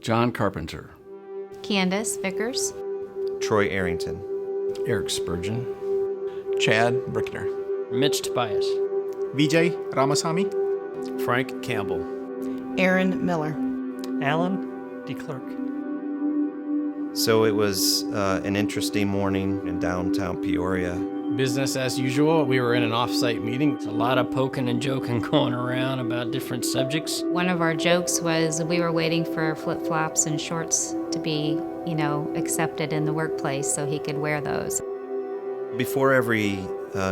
John Carpenter. Candace Vickers. Troy Arrington. Eric Spurgeon. Chad Brickner. Mitch Tobias. Vijay Ramasamy. Frank Campbell. Aaron Miller. Alan DeClerc. So it was an interesting morning in downtown Peoria. Business as usual. We were in an off-site meeting. A lot of poking and joking going around about different subjects. One of our jokes was we were waiting for flip-flops and shorts to be, accepted in the workplace so he could wear those. Before every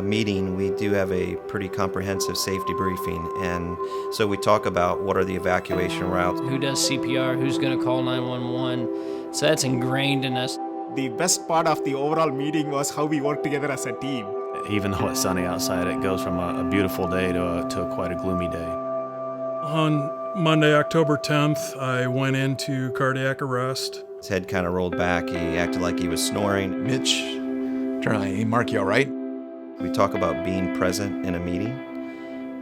meeting, we do have a pretty comprehensive safety briefing, and so we talk about what are the evacuation routes. Who does CPR? Who's going to call 911? So that's ingrained in us. The best part of the overall meeting was how we worked together as a team. Even though it's sunny outside, it goes from a beautiful day to quite a gloomy day. On Monday, October 10th, I went into cardiac arrest. His head kind of rolled back. He acted like he was snoring. Mitch, hey, Mark, you all right? We talk about being present in a meeting,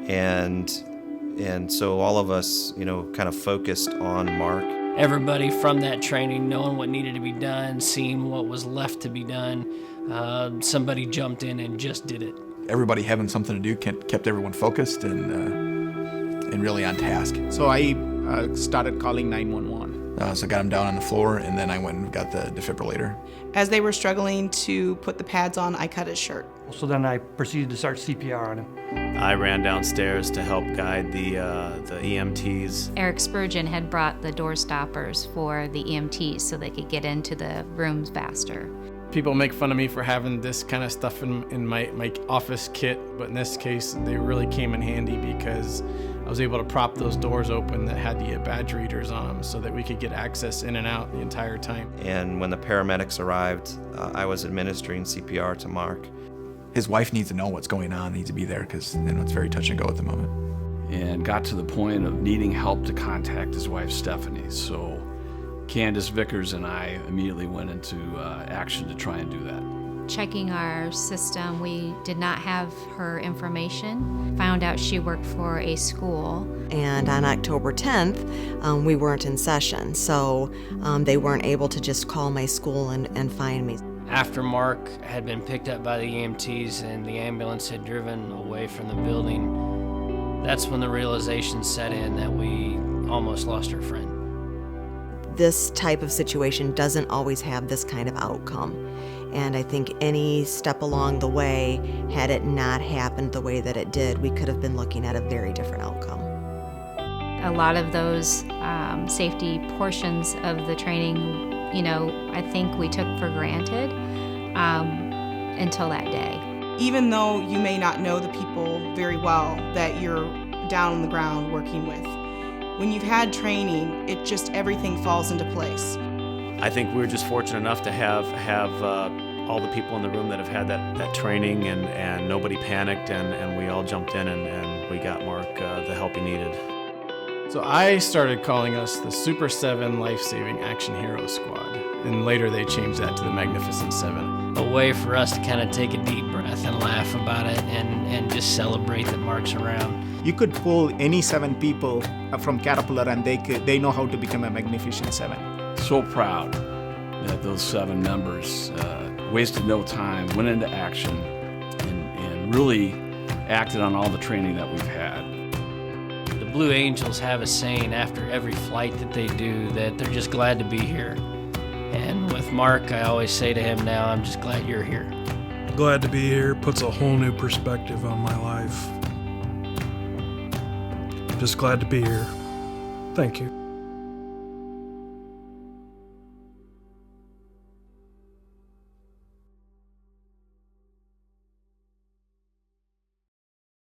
and so all of us, kind of focused on Mark. Everybody from that training, knowing what needed to be done, seeing what was left to be done, somebody jumped in and just did it. Everybody having something to do kept everyone focused and really on task. So I started calling 911. So I got him down on the floor, and then I went and got the defibrillator. As they were struggling to put the pads on, I cut his shirt. So then I proceeded to start CPR on him. I ran downstairs to help guide the EMTs. Eric Spurgeon had brought the door stoppers for the EMTs so they could get into the rooms faster. People make fun of me for having this kind of stuff in my office kit, but in this case, they really came in handy because I was able to prop those doors open that had the badge readers on them so that we could get access in and out the entire time. And when the paramedics arrived, I was administering CPR to Mark. His wife needs to know what's going on, needs to be there, because it's very touch and go at the moment. And got to the point of needing help to contact his wife, Stephanie. So Candace Vickers and I immediately went into action to try and do that. Checking our system, we did not have her information. Found out she worked for a school. And on October 10th, we weren't in session, so they weren't able to just call my school and find me. After Mark had been picked up by the EMTs and the ambulance had driven away from the building, that's when the realization set in that we almost lost our friend. This type of situation doesn't always have this kind of outcome. And I think any step along the way, had it not happened the way that it did, we could have been looking at a very different outcome. A lot of those safety portions of the training, I think we took for granted until that day. Even though you may not know the people very well that you're down on the ground working with, when you've had training, everything falls into place. I think we're just fortunate enough to have all the people in the room that have had that training, and nobody panicked, and we all jumped in and we got Mark the help he needed. So I started calling us the Super 7 Life-Saving Action Hero Squad, and later they changed that to the Magnificent 7. A way for us to kind of take a deep breath and laugh about it and just celebrate that Mark's around. You could pull any 7 people from Caterpillar and they know how to become a Magnificent 7. So proud that those 7 members wasted no time, went into action, and really acted on all the training that we've had. The Blue Angels have a saying after every flight that they do that they're just glad to be here. And with Mark, I always say to him now, I'm just glad you're here. Glad to be here, puts a whole new perspective on my life. Just glad to be here. Thank you.